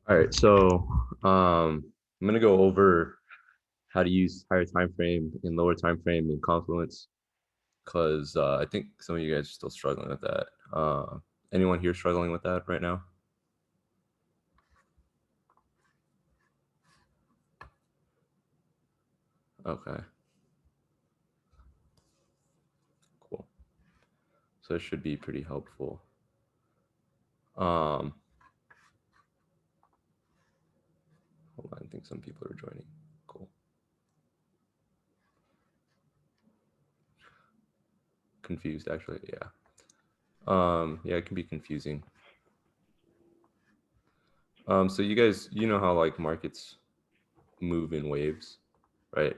All right, so I'm gonna go over how to use higher time frame and lower time frame in Confluence because I think some of you guys are still struggling with that. Anyone here struggling with that right now? Okay, cool. So it should be pretty helpful. Hold on, I think some people are joining. Cool. Confused, actually, yeah. Yeah, it can be confusing. So you guys, you know how like markets move in waves, right?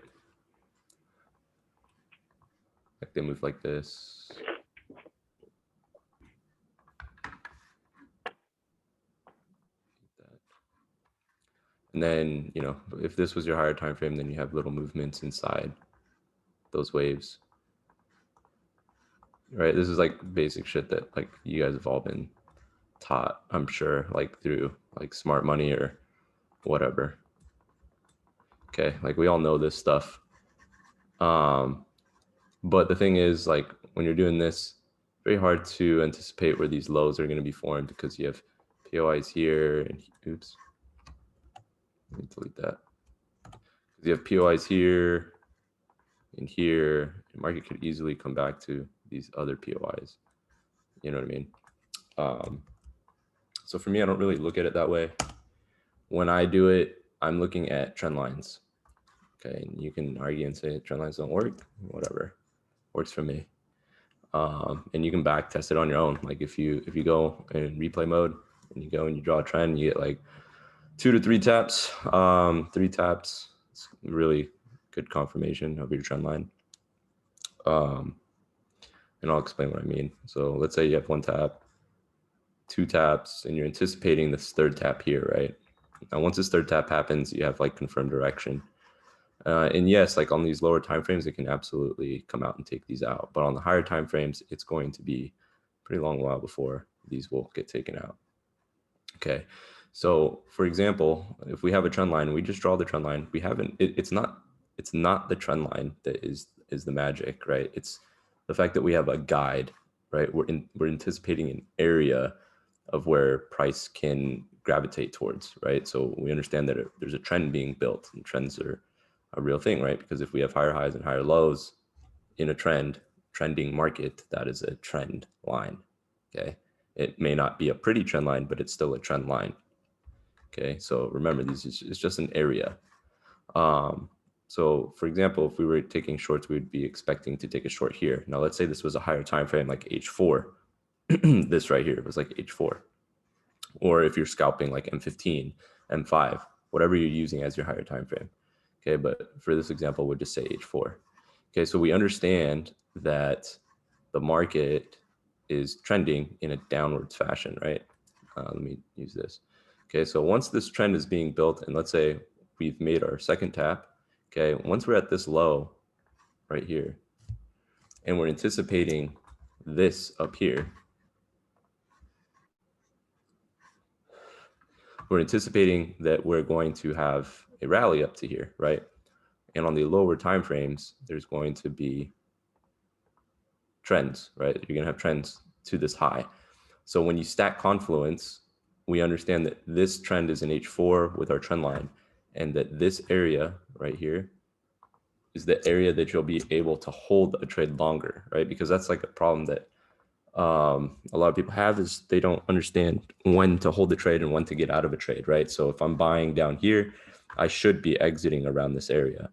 Like they move like this. And then, you know, if this was your higher time frame, then you have little movements inside those waves. Right? This is like basic shit that like you guys have all been taught, I'm sure, like through like smart money or whatever. Okay, like we all know this stuff. But the thing is, like when you're doing this, very hard to anticipate where these lows are going to be formed because you have POIs here and oops, let me delete that. You have POIs here and here. The market could easily come back to these other POIs. You know what I mean? So for me, I don't really look at it that way. When I do it, I'm looking at trend lines. Okay, and you can argue and say trend lines don't work. Whatever, works for me. And you can back test it on your own. Like if you go in replay mode and you go and you draw a trend, you get like 2 to 3 taps. 3 taps, it's really good confirmation of your trend line. And I'll explain what I mean. So let's say you have 1 tap, 2 taps, and you're anticipating this 3rd tap here, right? Now, once this 3rd tap happens, you have like confirmed direction. And yes, like on these lower time frames, it can absolutely come out and take these out. But on the higher time frames, it's going to be a pretty long while before these will get taken out. Okay. So for example, if we have a trend line, we just draw the trend line. We haven't, it's not the trend line that is the magic, right? It's the fact that we have a guide, right? We're anticipating an area of where price can gravitate towards, right? So we understand that there's a trend being built, and trends are a real thing, right? Because if we have higher highs and higher lows in a trending market, that is a trend line. Okay. It may not be a pretty trend line, but it's still a trend line. Okay. So remember, it's just an area. So for example, if we were taking shorts, we'd be expecting to take a short here. Now, let's say this was a higher time frame, like H4. This right here was like H4. Or if you're scalping like M15, M5, whatever you're using as your higher time frame. Okay, but for this example, we'll just say H4. Okay, so we understand that the market is trending in a downwards fashion, right? Let me use this. Okay, so once this trend is being built, and let's say we've made our 2nd tap, okay, once we're at this low right here, and we're anticipating this up here, we're anticipating that we're going to have a rally up to here, right? And on the lower time frames, there's going to be trends, right? You're going to have trends to this high. So when you stack confluence, we understand that this trend is in H4 with our trend line, and that this area right here is the area that you'll be able to hold a trade longer, right? Because that's like a problem that a lot of people have, is they don't understand when to hold the trade and when to get out of a trade, right? So if I'm buying down here, I should be exiting around this area.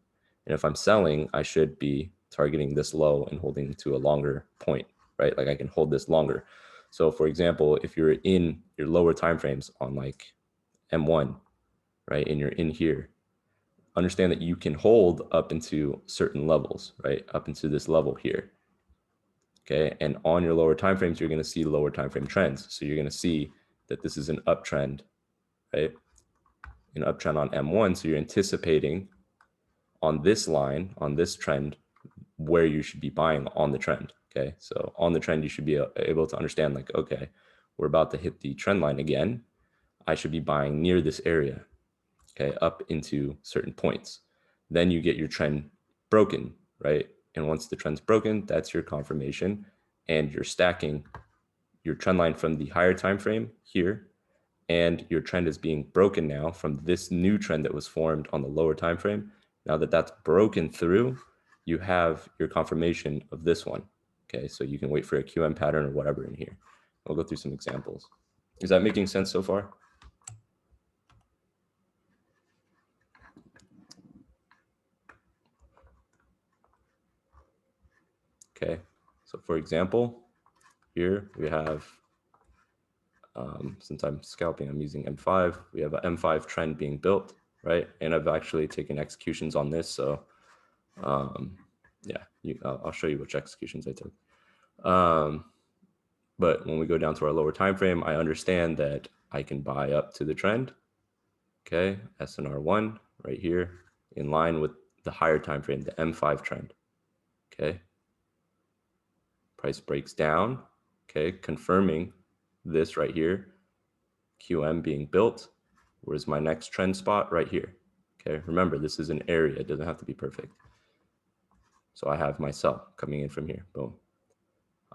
And if I'm selling, I should be targeting this low and holding to a longer point, right? Like I can hold this longer. So for example, if you're in your lower time frames on like M1, right, and you're in here, understand that you can hold up into certain levels, right? Up into this level here. Okay, and on your lower time frames, you're going to see lower time frame trends. So you're going to see that this is an uptrend, right? An uptrend on M1. So you're anticipating on this line, on this trend, where you should be buying on the trend. Okay, so on the trend, you should be able to understand like, okay, we're about to hit the trend line again. I should be buying near this area, okay, up into certain points. Then you get your trend broken, right? And once the trend's broken, that's your confirmation, and you're stacking your trend line from the higher time frame here, and your trend is being broken now from this new trend that was formed on the lower time frame. Now that that's broken through, you have your confirmation of this one. Okay, so you can wait for a QM pattern or whatever in here. We'll go through some examples. Is that making sense so far? Okay, so for example, here we have, since I'm scalping, I'm using M5. We have an M5 trend being built, right? And I've actually taken executions on this. So yeah, I'll show you which executions I took. But when we go down to our lower time frame, I understand that I can buy up to the trend. Okay, SNR1 right here in line with the higher time frame, the M5 trend. Okay, price breaks down. Okay, confirming this right here, QM being built. Where's my next trend spot? Right here. Okay, remember, this is an area, it doesn't have to be perfect. So I have my sell coming in from here, boom.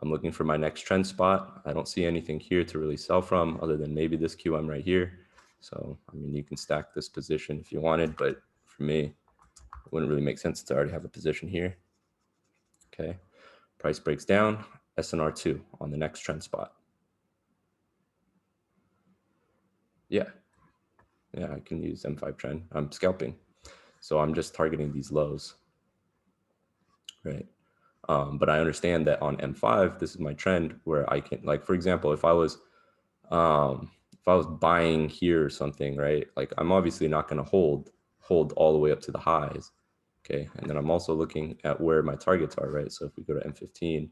I'm looking for my next trend spot. I don't see anything here to really sell from other than maybe this QM right here. So, I mean, you can stack this position if you wanted, but for me, it wouldn't really make sense to already have a position here. Okay, price breaks down, SNR2 on the next trend spot. Yeah, I can use M5 trend. I'm scalping. So I'm just targeting these lows, right? But I understand that on M5, this is my trend where I can, like, for example, if I was buying here or something, right? Like, I'm obviously not going to hold all the way up to the highs. Okay. And then I'm also looking at where my targets are, right? So if we go to M15,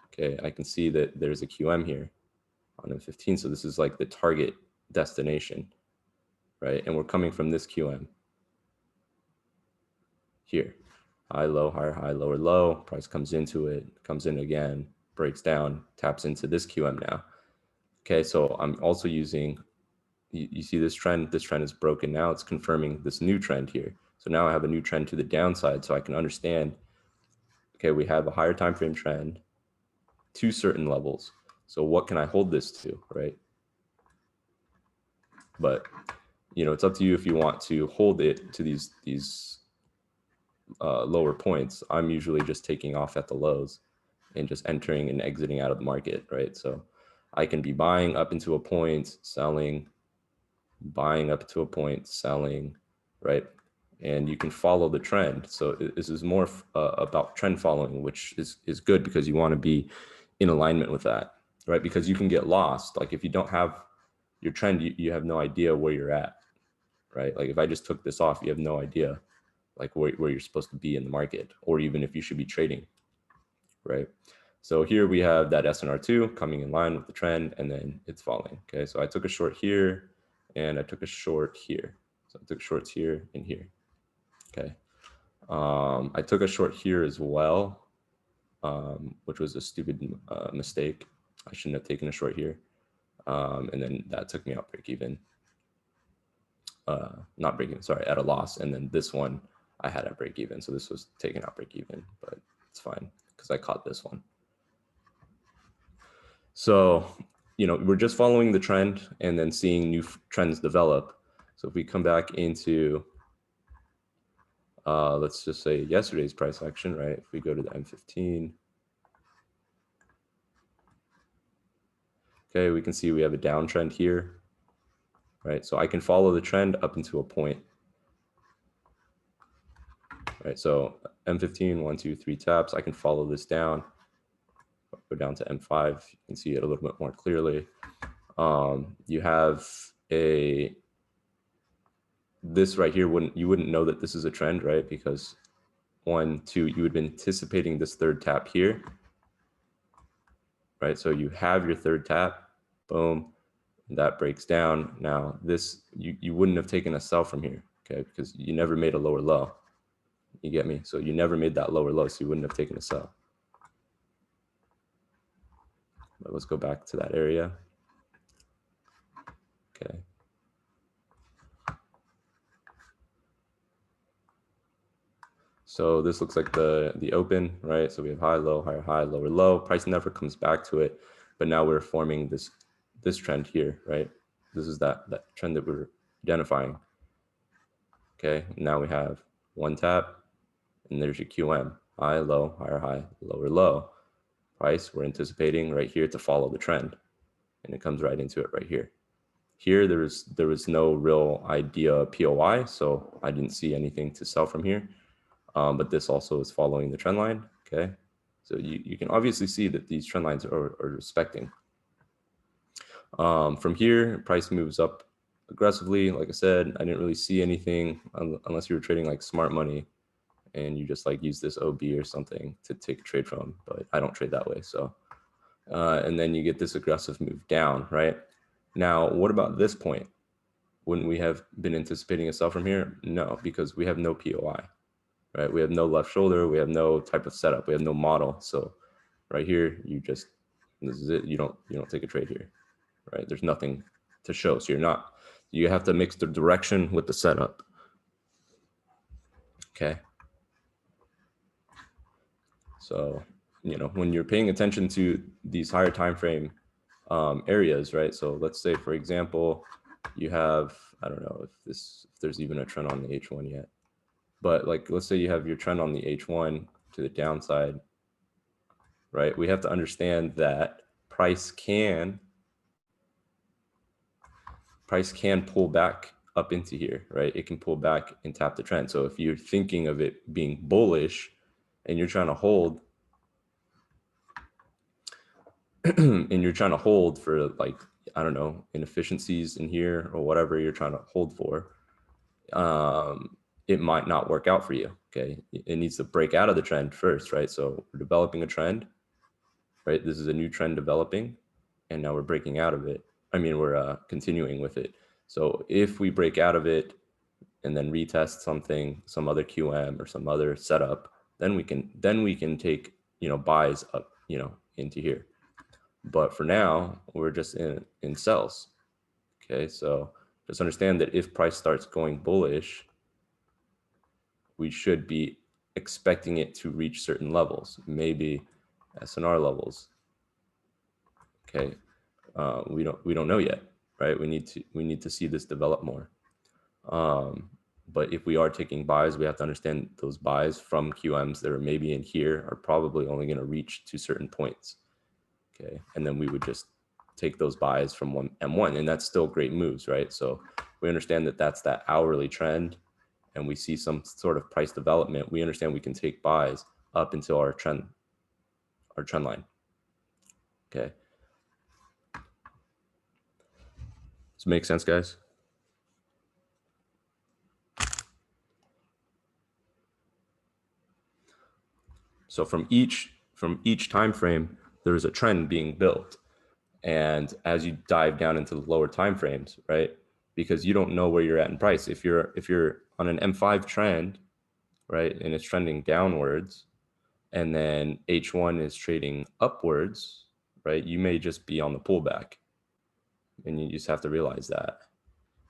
okay, I can see that there's a QM here on M15. So this is like the target destination, right? And we're coming from this QM here. High, low, higher, high, lower, low. Price comes into it, comes in again, breaks down, taps into this QM now. Okay, so I'm also using, you see this trend is broken now. It's confirming this new trend here. So now I have a new trend to the downside, so I can understand, okay, we have a higher time frame trend to certain levels. So what can I hold this to, right? But, you know, it's up to you if you want to hold it to these lower points. I'm usually just taking off at the lows and just entering and exiting out of the market, right? So I can be buying up into a point, selling, buying up to a point, selling, right? And you can follow the trend. So this is more about trend following, which is good because you want to be in alignment with that, right? Because you can get lost. Like if you don't have your trend, you have no idea where you're at, right? Like if I just took this off, you have no idea like where you're supposed to be in the market, or even if you should be trading, right? So here we have that SNR2 coming in line with the trend, and then it's falling. Okay, so I took a short here, and I took a short here. So I took shorts here and here. Okay, I took a short here as well, which was a stupid mistake. I shouldn't have taken a short here, and then that took me out break even. Not break even, sorry, at a loss, and then this one I had at break even. So this was taken out break even, but it's fine because I caught this one. So, you know, we're just following the trend and then seeing new trends develop. So if we come back into, let's just say yesterday's price action, right? If we go to the M15, okay, we can see we have a downtrend here, right? So I can follow the trend up into a point, right? So M15, 1, 2, 3 taps, I can follow this down, go down to M5, you can see it a little bit more clearly. You have this right here, you wouldn't know that this is a trend, right? Because 1, 2, you would be anticipating this third tap here, right? So you have your third tap, boom, that breaks down. Now this, you wouldn't have taken a sell from here, okay? Because you never made a lower low, you get me? So you never made that lower low, so you wouldn't have taken a sell. But let's go back to that area. So this looks like the open, right? So we have high, low, higher, high, lower, low. Price never comes back to it, but now we're forming this trend here, right? This is that trend that we're identifying. Okay, now we have one tap, and there's your QM, high, low, higher, high, lower, low. Price, we're anticipating right here to follow the trend, and it comes right into it right here. Here, there was no real idea POI, so I didn't see anything to sell from here. But this also is following the trend line, okay? So you can obviously see that these trend lines are respecting. From here, price moves up aggressively. Like I said, I didn't really see anything unless you were trading like smart money and you just like use this OB or something to take a trade from, but I don't trade that way. So, and then you get this aggressive move down, right? Now, what about this point? Wouldn't we have been anticipating a sell from here? No, because we have no POI, right? We have no left shoulder. We have no type of setup. We have no model. So right here, this is it. You don't take a trade here, right? There's nothing to show. So you have to mix the direction with the setup. Okay. So, when you're paying attention to these higher time frame areas, right? So let's say, for example, you have, I don't know if there's even a trend on the H1 yet, but like, let's say you have your trend on the H1 to the downside, right? We have to understand that price can pull back up into here, right? It can pull back and tap the trend. So if you're thinking of it being bullish and you're trying to hold and you're trying to hold for like, I don't know, inefficiencies in here or whatever you're trying to hold for, it might not work out for you. Okay. It needs to break out of the trend first, right? So we're developing a trend, right? This is a new trend developing, and now we're breaking out of it. I mean, we're continuing with it. So if we break out of it and then retest something, some other QM or some other setup, then we can take, buys up, into here. But for now, we're just in sells. Okay, so just understand that if price starts going bullish, we should be expecting it to reach certain levels, maybe SNR levels. Okay, we don't know yet, right? We need to see this develop more. But if we are taking buys, we have to understand those buys from QMs that are maybe in here are probably only going to reach to certain points. Okay, and then we would just take those buys from M1, and that's still great moves, right? So we understand that that's that hourly trend, and we see some sort of price development. We understand we can take buys up until our trend line. Okay, does it make sense, guys? So from each time frame, there is a trend being built. And as you dive down into the lower time frames, right? Because you don't know where you're at in price. If you're on an M5 trend, right, and it's trending downwards, and then H1 is trading upwards, right, you may just be on the pullback, and you just have to realize that.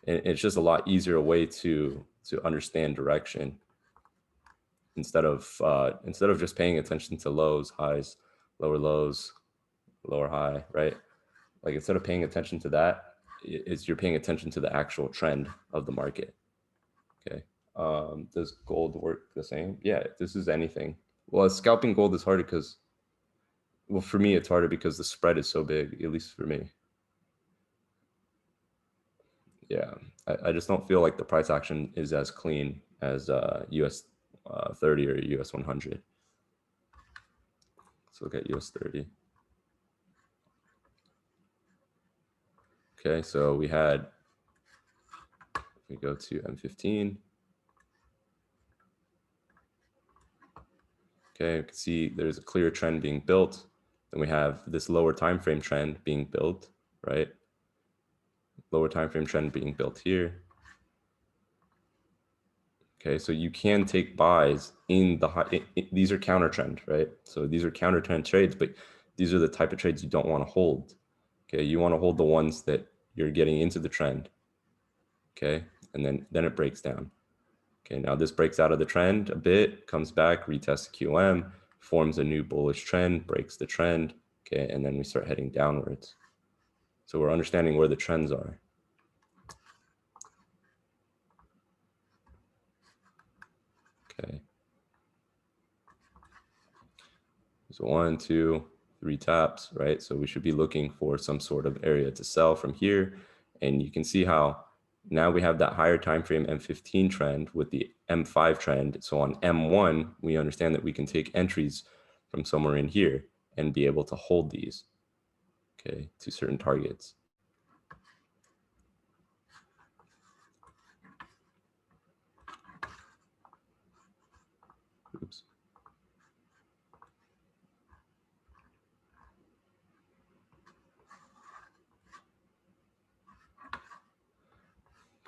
And it's just a lot easier way to understand direction instead of just paying attention to lows, highs, lower lows, lower high, right? Like instead of paying attention to that, you're paying attention to the actual trend of the market. Okay. Does gold work the same? Yeah, this is anything. Well, scalping gold is harder because, well, for me, it's harder because the spread is so big, at least for me. Yeah, I just don't feel like the price action is as clean as US 30 or US 100. Let's look at US 30. Okay, so we go to M15. Okay, you can see there's a clear trend being built. Then we have this lower time frame trend being built, right? Lower time frame trend being built here. Okay, so you can take buys in the high. These are counter trend, right? So these are counter trend trades, but these are the type of trades you don't want to hold. Okay, you want to hold the ones that you're getting into the trend. Okay, and then it breaks down. Okay, now this breaks out of the trend a bit, comes back, retests QM, forms a new bullish trend, breaks the trend, okay, and then we start heading downwards. So we're understanding where the trends are. Okay. So 1, 2, 3 taps, right? So we should be looking for some sort of area to sell from here. And you can see how now we have that higher time frame M15 trend with the M5 trend. So on M1, we understand that we can take entries from somewhere in here and be able to hold these, okay, to certain targets. Oops.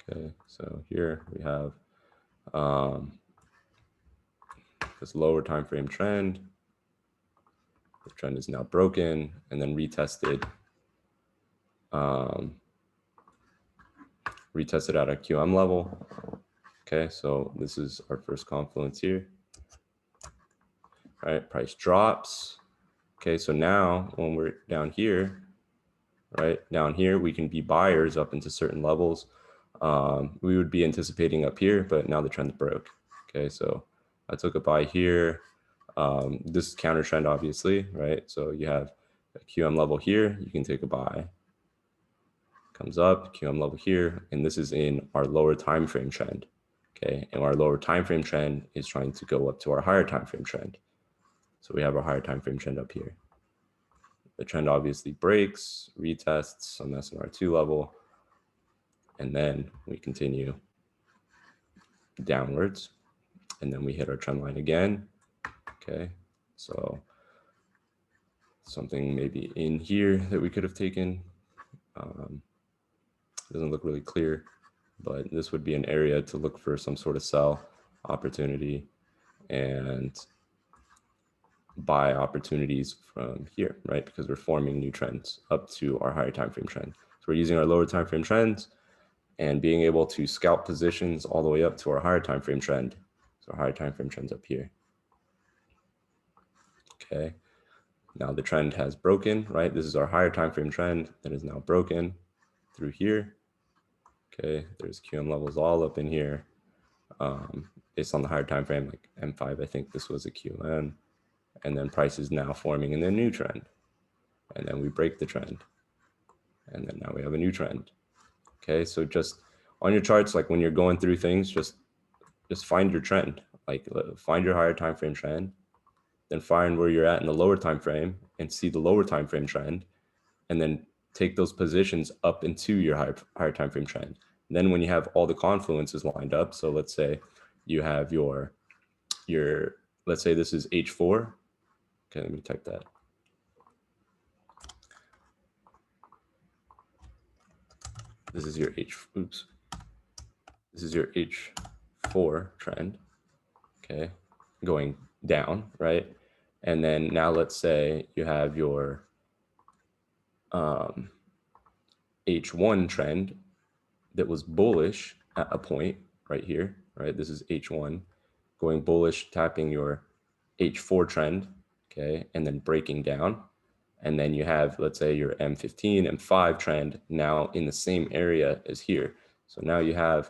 Okay, so here we have this lower time frame trend. The trend is now broken and then retested. Retested at our QM level. Okay, so this is our first confluence here. All right, price drops. Okay, so now when we're down here, right, down here, we can be buyers up into certain levels. We would be anticipating up here, but now the trend broke. Okay, so I took a buy here. This is counter trend, obviously, right? So you have a QM level here, you can take a buy. Comes up, QM level here, and this is in our lower time frame trend. Okay, and our lower time frame trend is trying to go up to our higher time frame trend. So we have our higher time frame trend up here. The trend obviously breaks, retests some SNR2 level, and then we continue downwards, and then we hit our trend line again. Okay, so something maybe in here that we could have taken. Doesn't look really clear, but this would be an area to look for some sort of sell opportunity and buy opportunities from here, right? Because we're forming new trends up to our higher time frame trend. So we're using our lower time frame trends and being able to scalp positions all the way up to our higher time frame trend. So our higher time frame trend's up here. Okay. Now the trend has broken, right? This is our higher time frame trend that is now broken through here. Okay, there's QM levels all up in here. Based on the higher time frame, like M5, I think this was a QM. And then price is now forming in the new trend. And then we break the trend. And then now we have a new trend. Okay, so just on your charts, like when you're going through things, just find your trend. Like find your higher time frame trend, then find where you're at in the lower time frame and see the lower time frame trend, and then take those positions up into your higher time frame trend. And then when you have all the confluences lined up, so let's say you have your let's say this is H4. Okay, let me type that. This is your This is your H4 trend, okay, going down, right? And then now let's say you have your H1 trend that was bullish at a point right here, right? This is H1 going bullish, tapping your H4 trend, okay, and then breaking down. And then you have, let's say, your M15, M5 trend now in the same area as here. So now you have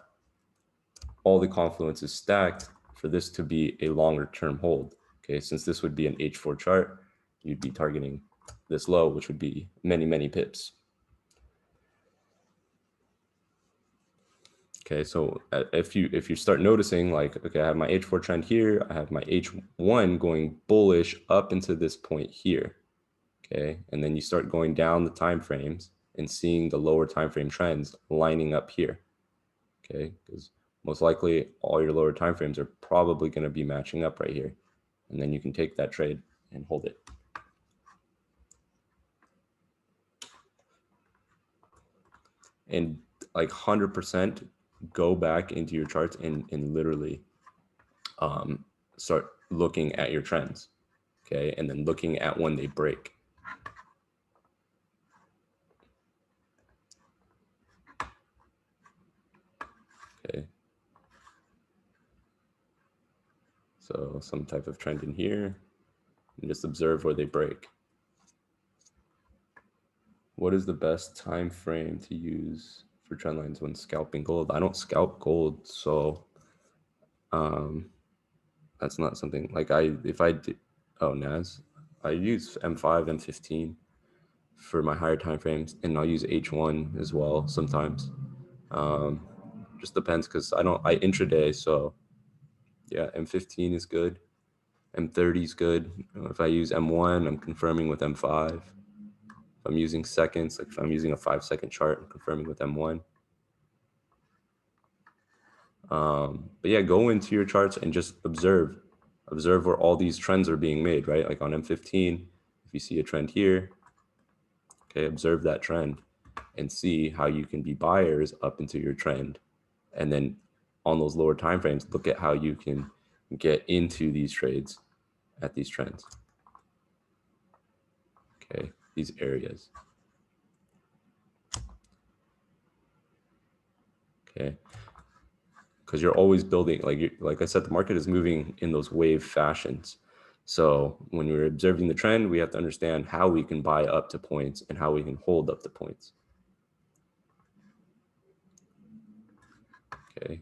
all the confluences stacked for this to be a longer term hold. Okay, since this would be an H4 chart, you'd be targeting this low, which would be many, many pips. Okay, so if you start noticing, like, okay, I have my H4 trend here, I have my H1 going bullish up into this point here. Okay, and then you start going down the time frames and seeing the lower time frame trends lining up here. Okay, because most likely all your lower time frames are probably going to be matching up right here, and then you can take that trade and hold it. And like 100% go back into your charts and literally start looking at your trends, okay, and then looking at when they break. Okay, So some type of trend in here, and just observe where they break. What is the best time frame to use for trend lines when scalping gold? I don't scalp gold, so that's not something like if I did. Oh, NAS, I use M5, M15 for my higher time frames, and I'll use H1 as well sometimes. Just depends, because I intraday, so yeah, M15 is good, M30 is good. If I use M1, I'm confirming with M5. If I'm using seconds, like if I'm using a 5-second chart, I'm confirming with M1. But yeah, go into your charts and just observe where all these trends are being made, right? Like on M15, if you see a trend here, okay, observe that trend and see how you can be buyers up into your trend. And then on those lower time frames, look at how you can get into these trades at these trends. Okay, these areas. Okay, because you're always building, like I said, the market is moving in those wave fashions. So when we're observing the trend, we have to understand how we can buy up to points and how we can hold up to points. Okay.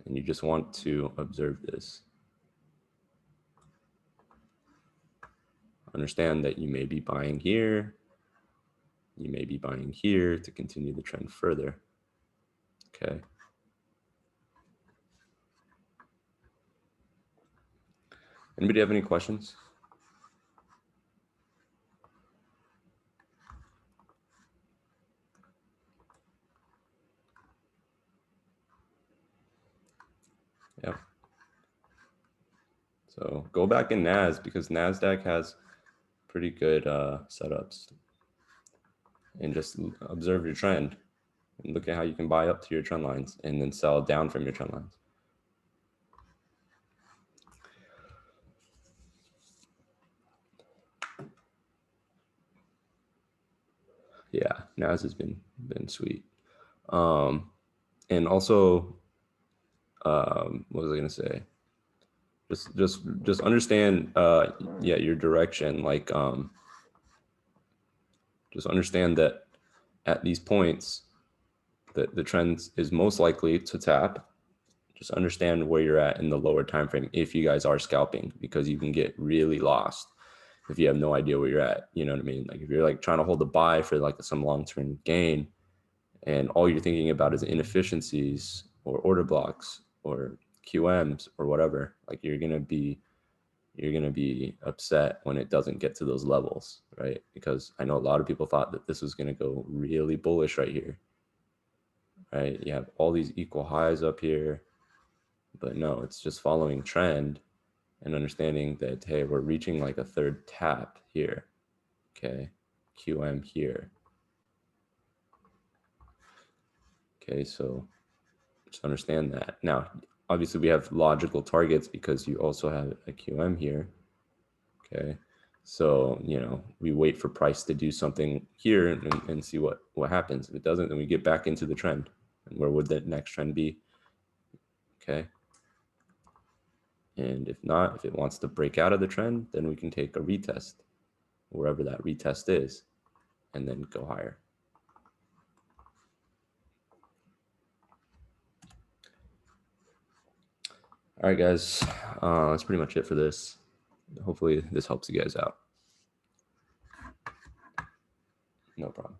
And you just want to observe this. Understand that you may be buying here. You may be buying here to continue the trend further. Okay. Anybody have any questions? Yeah. So go back in NAS, because NASDAQ has pretty good setups. And just observe your trend and look at how you can buy up to your trend lines and then sell down from your trend lines. Yeah, NAS has been sweet. And also, what was I gonna say? Just understand, yeah, your direction. Like, just understand that at these points, the trend is most likely to tap. Just understand where you're at in the lower time frame if you guys are scalping, because you can get really lost if you have no idea where you're at. You know what I mean? Like if you're like trying to hold a buy for like some long-term gain, and all you're thinking about is inefficiencies or order blocks or QMs or whatever, like you're gonna be upset when it doesn't get to those levels, right? Because I know a lot of people thought that this was gonna go really bullish right here, right? You have all these equal highs up here, but no, it's just following trend and understanding that, hey, we're reaching like a third tap here, okay? QM here. Okay, so just understand that. Now, obviously we have logical targets because you also have a QM here, okay? So, you know, we wait for price to do something here and see what happens. If it doesn't, then we get back into the trend. And where would that next trend be? Okay. And if not, if it wants to break out of the trend, then we can take a retest wherever that retest is and then go higher. All right, guys, that's pretty much it for this. Hopefully this helps you guys out. No problem.